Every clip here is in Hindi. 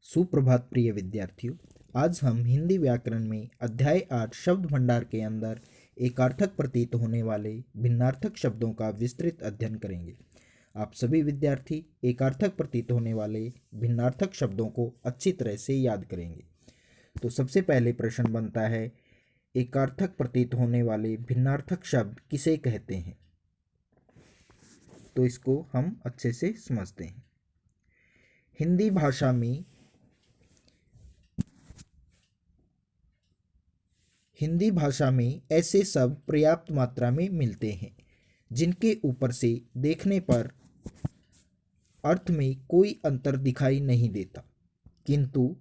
सुप्रभात प्रिय विद्यार्थियों। आज हम हिंदी व्याकरण में अध्याय 8 शब्द भंडार के अंदर एकार्थक प्रतीत होने वाले भिन्नार्थक शब्दों का विस्तृत अध्ययन करेंगे। आप सभी विद्यार्थी एकार्थक प्रतीत होने वाले भिन्नार्थक शब्दों को अच्छी तरह से याद करेंगे। तो सबसे पहले प्रश्न बनता है, एकार्थक प्रतीत होने वाले भिन्नार्थक शब्द किसे कहते हैं? तो इसको हम अच्छे से समझते हैं। हिंदी भाषा में ऐसे शब्द पर्याप्त मात्रा में मिलते हैं जिनके ऊपर से देखने पर अर्थ में कोई अंतर दिखाई नहीं देता, किंतु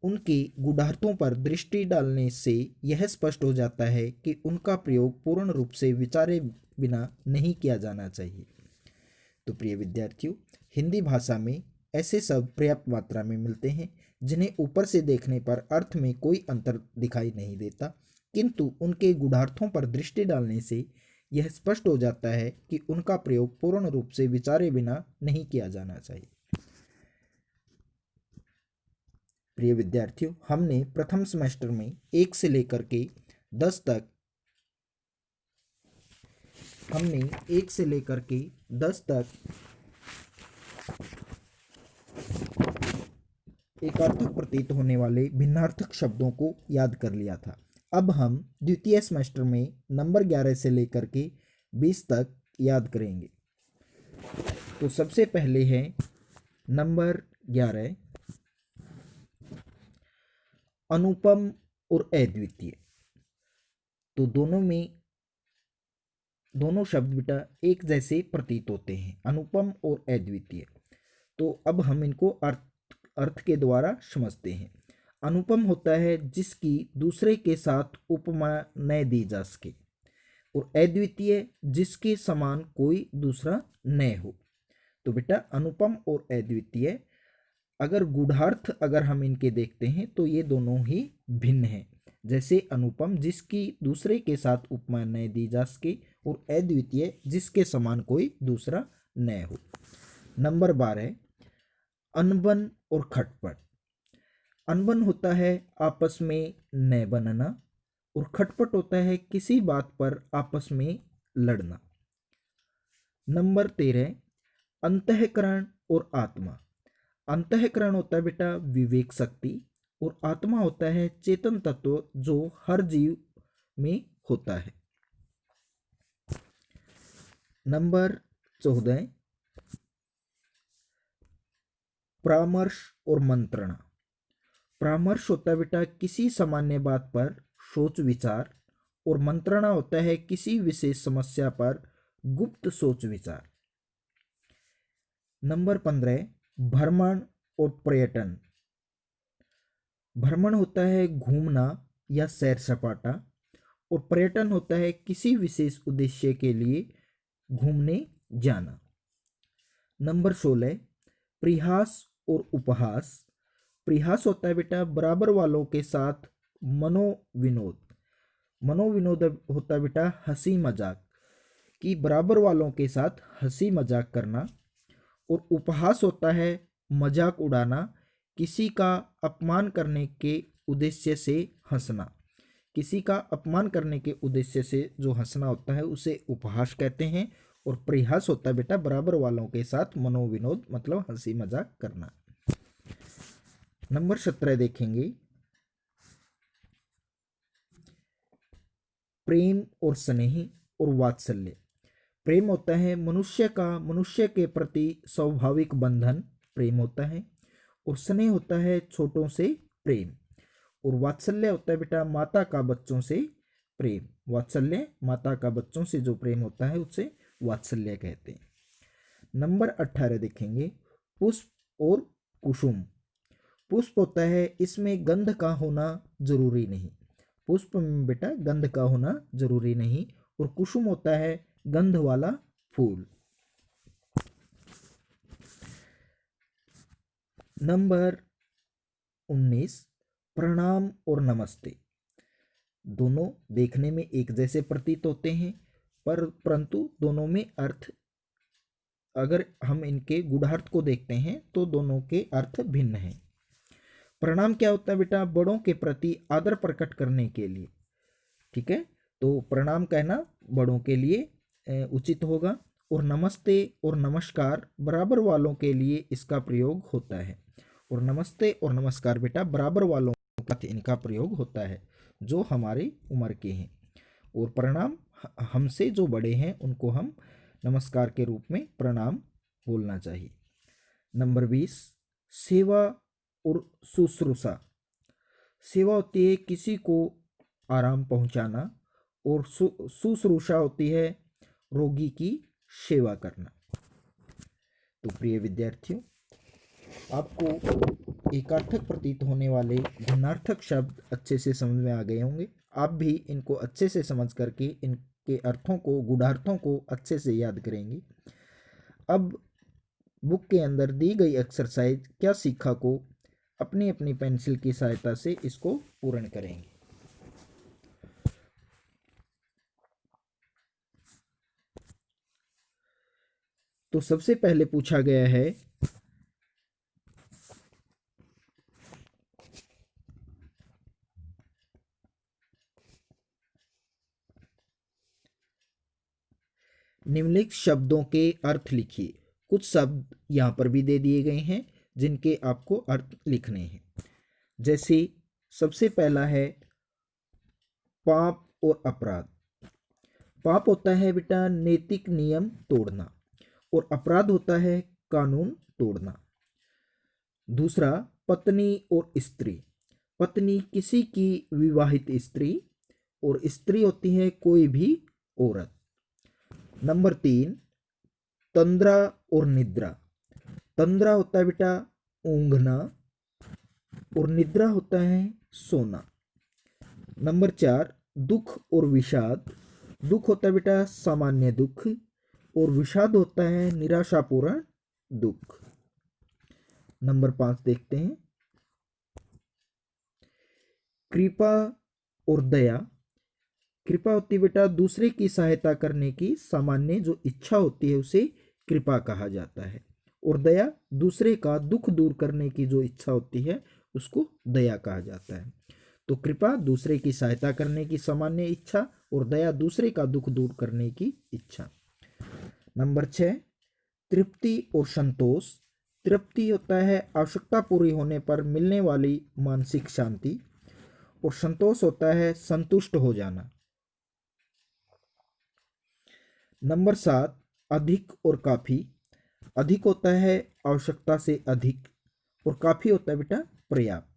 उनके गूढ़ार्थों पर दृष्टि डालने से यह स्पष्ट हो जाता है कि उनका प्रयोग पूर्ण रूप से विचारे बिना नहीं किया जाना चाहिए। तो प्रिय विद्यार्थियों, हिंदी भाषा में ऐसे शब्द पर्याप्त मात्रा में मिलते हैं जिन्हें ऊपर से देखने पर अर्थ में कोई अंतर दिखाई नहीं देता, किंतु उनके गूढ़ार्थों पर दृष्टि डालने से यह स्पष्ट हो जाता है कि उनका प्रयोग पूर्ण रूप से विचारे बिना नहीं किया जाना चाहिए। प्रिय विद्यार्थियों, हमने प्रथम सेमेस्टर में 1 से लेकर के 10 तक एकार्थक प्रतीत होने वाले भिन्नार्थक शब्दों को याद कर लिया था। अब हम द्वितीय सेमेस्टर में नंबर 11 से लेकर के 20 तक याद करेंगे। तो सबसे पहले है नंबर 11, अनुपम और अद्वितीय। तो दोनों शब्द बेटा एक जैसे प्रतीत होते हैं, अनुपम और अद्वितीय। तो अब हम इनको अर्थ के द्वारा समझते हैं। अनुपम होता है जिसकी दूसरे के साथ उपमा न दी जा सके, और अद्वितीय जिसके समान कोई दूसरा न हो। तो बेटा अनुपम और अद्वितीय अगर गूढ़ार्थ हम इनके देखते हैं तो ये दोनों ही भिन्न हैं। जैसे अनुपम जिसकी दूसरे के साथ उपमा न दी जा सके, और अद्वितीय जिसके समान कोई दूसरा न हो। नंबर 12, अनबन और खटपट। अनबन होता है आपस में न बनना, और खटपट होता है किसी बात पर आपस में लड़ना। नंबर 13, अंतःकरण और आत्मा। अंतःकरण होता है बेटा विवेक शक्ति, और आत्मा होता है चेतन तत्व जो हर जीव में होता है। नंबर 14, परामर्श और मंत्रणा। परामर्श होता है बेटा किसी सामान्य बात पर सोच विचार, और मंत्रणा होता है किसी विशेष समस्या पर गुप्त सोच विचार। नंबर 15, भ्रमण और पर्यटन। भ्रमण होता है घूमना या सैर सपाटा, और पर्यटन होता है किसी विशेष उद्देश्य के लिए घूमने जाना। नंबर 16, परिहास और उपहास। परिहास होता है बेटा बराबर वालों के साथ मनोविनोद। मनोविनोद होता है बेटा हंसी मजाक, कि बराबर वालों के साथ हंसी मजाक करना। और उपहास होता है मजाक उड़ाना, किसी का अपमान करने के उद्देश्य से हंसना। किसी का अपमान करने के उद्देश्य से जो हंसना होता है उसे उपहास कहते हैं। और परिहास होता है बेटा बराबर वालों के साथ मनोविनोद मतलब हंसी मजाक करना। नंबर 17 देखेंगे, प्रेम और स्नेह और वात्सल्य। प्रेम होता है मनुष्य के प्रति स्वाभाविक बंधन प्रेम होता है, और स्नेह होता है छोटों से प्रेम, और वात्सल्य होता है बेटा माता का बच्चों से प्रेम। वात्सल्य माता का बच्चों से जो प्रेम होता है उसे वात्सल्य कहते हैं। नंबर 18 देखेंगे, पुष्प और कुसुम। पुष्प होता है इसमें गंध का होना जरूरी नहीं। पुष्प में बेटा गंध का होना जरूरी नहीं, और कुसुम होता है गंध वाला फूल। नंबर 19, प्रणाम और नमस्ते। दोनों देखने में एक जैसे प्रतीत होते हैं, परंतु दोनों में अर्थ अगर हम इनके गूढ़ार्थ को देखते हैं तो दोनों के अर्थ भिन्न हैं। प्रणाम क्या होता है बेटा? बड़ों के प्रति आदर प्रकट करने के लिए। ठीक है, तो प्रणाम कहना बड़ों के लिए उचित होगा। और नमस्ते और नमस्कार बराबर वालों के लिए इसका प्रयोग होता है। और नमस्ते और नमस्कार बेटा बराबर वालों का इनका प्रयोग होता है जो हमारी उम्र के हैं। और प्रणाम हमसे जो बड़े हैं उनको हम नमस्कार के रूप में प्रणाम बोलना चाहिए। नंबर 20, सेवा और शुश्रूषा। सेवा होती है किसी को आराम पहुंचाना और शुश्रूषा होती है रोगी की सेवा करना। तो प्रिय विद्यार्थियों, आपको एकार्थक प्रतीत होने वाले भिन्नार्थक शब्द अच्छे से समझ में आ गए होंगे। आप भी इनको अच्छे से समझ करके इनके अर्थों को, गूढ़ार्थों को अच्छे से याद करेंगे। अब बुक के अंदर दी गई एक्सरसाइज क्या सीखा को अपनी अपनी पेंसिल की सहायता से इसको पूर्ण करेंगे। तो सबसे पहले पूछा गया है निम्नलिखित शब्दों के अर्थ लिखिए। कुछ शब्द यहाँ पर भी दे दिए गए हैं जिनके आपको अर्थ लिखने हैं। जैसे सबसे पहला है पाप और अपराध। पाप होता है बेटा नैतिक नियम तोड़ना और अपराध होता है कानून तोड़ना। दूसरा पत्नी और स्त्री। पत्नी किसी की विवाहित स्त्री और स्त्री होती है कोई भी औरत। नंबर 3 तंद्रा और निद्रा। तंद्रा होता है बेटा ऊंघना और निद्रा होता है सोना। नंबर 4 दुख और विषाद। दुख होता है बेटा सामान्य दुख और विषाद होता है निराशापूर्ण दुख। नंबर 5 देखते हैं कृपा और दया। कृपा होती है बेटा दूसरे की सहायता करने की सामान्य जो इच्छा होती है उसे कृपा कहा जाता है। और दया दूसरे का दुख दूर करने की जो इच्छा होती है उसको दया कहा जाता है। तो कृपा दूसरे की सहायता करने की सामान्य इच्छा और दया दूसरे का दुख दूर करने की इच्छा। नंबर 6 तृप्ति और संतोष। तृप्ति होता है आवश्यकता पूरी होने पर मिलने वाली मानसिक शांति और संतोष होता है संतुष्ट हो जाना। नंबर 7 अधिक और काफी। अधिक होता है आवश्यकता से अधिक और काफी होता है बेटा पर्याप्त।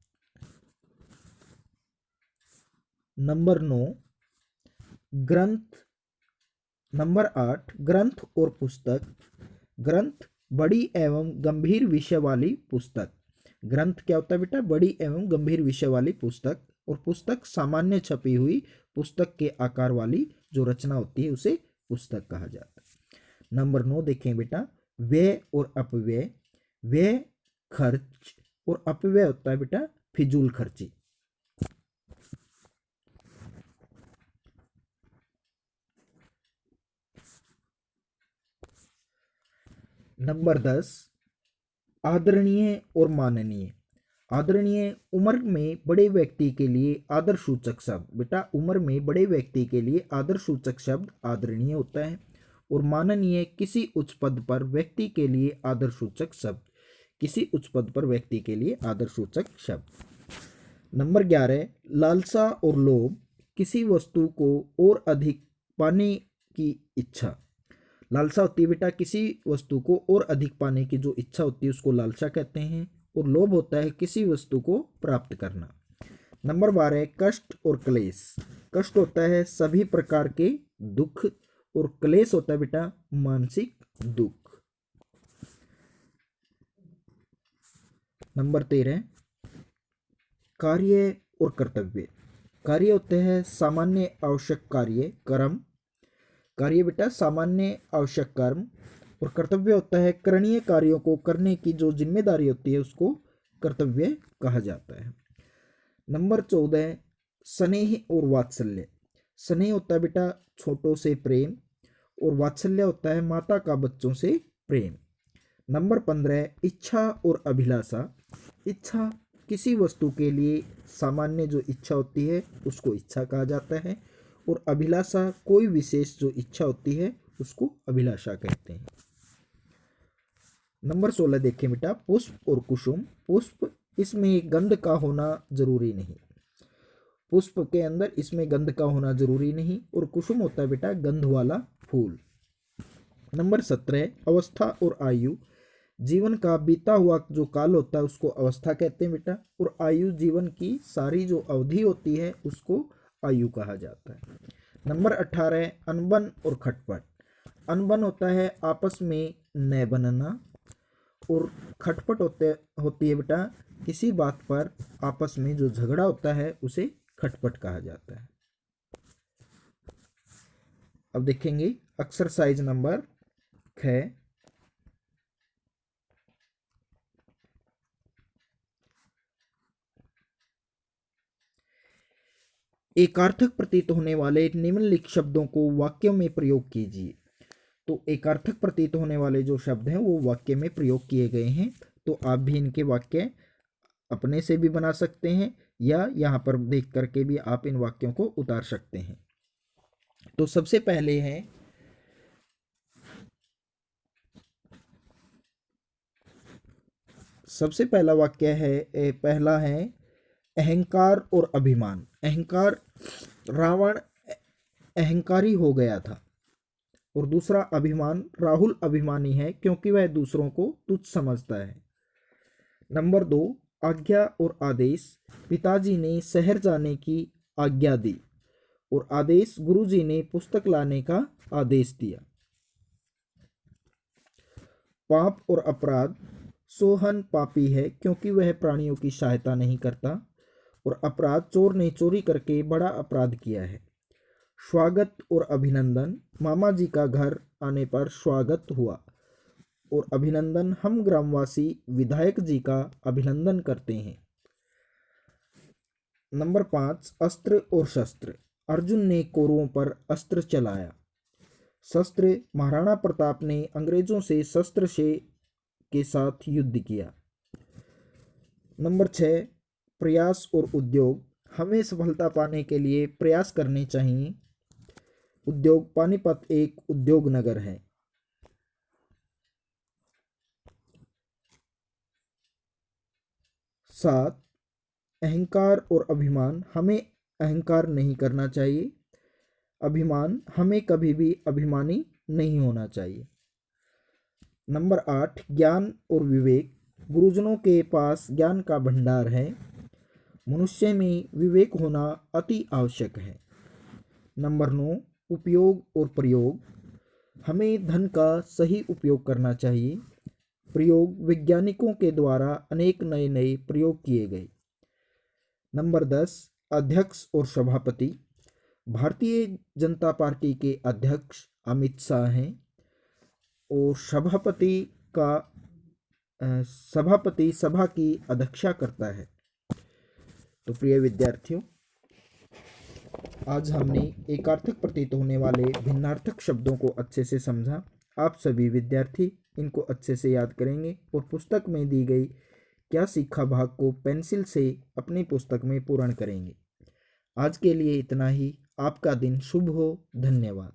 नंबर 9 ग्रंथ। नंबर 8 ग्रंथ और पुस्तक। ग्रंथ बड़ी एवं गंभीर विषय वाली पुस्तक। ग्रंथ क्या होता है बेटा बड़ी एवं गंभीर विषय वाली पुस्तक और पुस्तक सामान्य छपी हुई पुस्तक के आकार वाली जो रचना होती है उसे पुस्तक कहा जाता है। नंबर 9 देखें बेटा व्यय और अपव्यय। व्यय खर्च और अपव्यय होता है बेटा फिजूल खर्ची। नंबर 10 आदरणीय और माननीय। आदरणीय उम्र में बड़े व्यक्ति के लिए आदर सूचक शब्द। बेटा उम्र में बड़े व्यक्ति के लिए आदर सूचक शब्द आदरणीय होता है। और माननीय किसी उच्च पद पर व्यक्ति के लिए आदर सूचक शब्द। किसी उच्च पद पर व्यक्ति के लिए आदर सूचक शब्द। नंबर 11 लालसा और लोभ। किसी वस्तु को और अधिक पाने की इच्छा। लालसा होती है बेटा किसी वस्तु को और अधिक पाने की जो इच्छा होती है उसको लालसा कहते हैं। और लोभ होता है किसी वस्तु को प्राप्त करना। नंबर 12 कष्ट और क्लेश। कष्ट होता है सभी प्रकार के दुख और क्लेश होता है बेटा मानसिक दुख। नंबर 13 कार्य और कर्तव्य। कार्य होते हैं सामान्य आवश्यक कार्य कर्म। कार्य बेटा सामान्य आवश्यक कर्म और कर्तव्य होता है करणीय कार्यों को करने की जो जिम्मेदारी होती है उसको कर्तव्य कहा जाता है। नंबर 14 स्नेह और वात्सल्य। स्नेह होता है बेटा छोटों से प्रेम और वात्सल्य होता है माता का बच्चों से प्रेम। नंबर 15 इच्छा और अभिलाषा। इच्छा किसी वस्तु के लिए सामान्य जो इच्छा होती है उसको इच्छा कहा जाता है, और अभिलाषा कोई विशेष जो इच्छा होती है उसको अभिलाषा कहते हैं। नंबर 16 देखें बेटा, पुष्प और कुसुम। पुष्प, इसमें गंध का होना जरूरी नहीं, पुष्प के अंदर इसमें गंध का होना जरूरी नहीं, और कुसुम होता है बेटा गंध वाला फूल। नंबर 17 अवस्था और आयु। जीवन का बीता हुआ जो काल होता है उसको अवस्था कहते हैं बेटा, और आयु जीवन की सारी जो अवधि होती है उसको आयु कहा जाता है। नंबर 18 अनबन और खटपट। अनबन होता है आपस में न बनना, और खटपट होती है बेटा किसी बात पर आपस में जो झगड़ा होता है उसे खटपट कहा जाता है। अब देखेंगे एक्सरसाइज नंबर 6। एकार्थक प्रतीत होने वाले निम्नलिखित शब्दों को वाक्यों में प्रयोग कीजिए। तो एकार्थक प्रतीत होने वाले जो शब्द हैं वो वाक्य में प्रयोग किए गए हैं, तो आप भी इनके वाक्य अपने से भी बना सकते हैं, या यहाँ पर देख करके भी आप इन वाक्यों को उतार सकते हैं। तो सबसे पहले है, सबसे पहला वाक्य है, पहला है अहंकार और अभिमान। अहंकार, रावण अहंकारी हो गया था, और दूसरा अभिमान, राहुल अभिमानी है क्योंकि वह दूसरों को तुच्छ समझता है। नंबर 2 आज्ञा और आदेश। पिताजी ने शहर जाने की आज्ञा दी, और आदेश गुरुजी ने पुस्तक लाने का आदेश दिया। पाप और अपराध। सोहन पापी है क्योंकि वह प्राणियों की सहायता नहीं करता, और अपराध, चोर ने चोरी करके बड़ा अपराध किया है। स्वागत और अभिनंदन। मामा जी का घर आने पर स्वागत हुआ, और अभिनंदन, हम ग्रामवासी विधायक जी का अभिनंदन करते हैं। नंबर 5 अस्त्र और शस्त्र। अर्जुन ने कौरवों पर अस्त्र चलाया। शस्त्र, महाराणा प्रताप ने अंग्रेजों से शस्त्र से के साथ युद्ध किया। नंबर 6 प्रयास और उद्योग। हमें सफलता पाने के लिए प्रयास करने चाहिए। उद्योग, पानीपत एक उद्योग नगर है। 7 अहंकार और अभिमान। हमें अहंकार नहीं करना चाहिए। अभिमान, हमें कभी भी अभिमानी नहीं होना चाहिए। नंबर 8 ज्ञान और विवेक। गुरुजनों के पास ज्ञान का भंडार है। मनुष्य में विवेक होना अति आवश्यक है। नंबर 9 उपयोग और प्रयोग। हमें धन का सही उपयोग करना चाहिए। प्रयोग, वैज्ञानिकों के द्वारा अनेक नए नए प्रयोग किए गए। नंबर 10 अध्यक्ष और सभापति। भारतीय जनता पार्टी के अध्यक्ष अमित शाह हैं, और सभापति सभा की अध्यक्षता करता है। तो प्रिय विद्यार्थियों, आज हमने एकार्थक प्रतीत होने वाले भिन्नार्थक शब्दों को अच्छे से समझा। आप सभी विद्यार्थी इनको अच्छे से याद करेंगे, और पुस्तक में दी गई क्या सीखा भाग को पेंसिल से अपनी पुस्तक में पूर्ण करेंगे। आज के लिए इतना ही। आपका दिन शुभ हो। धन्यवाद।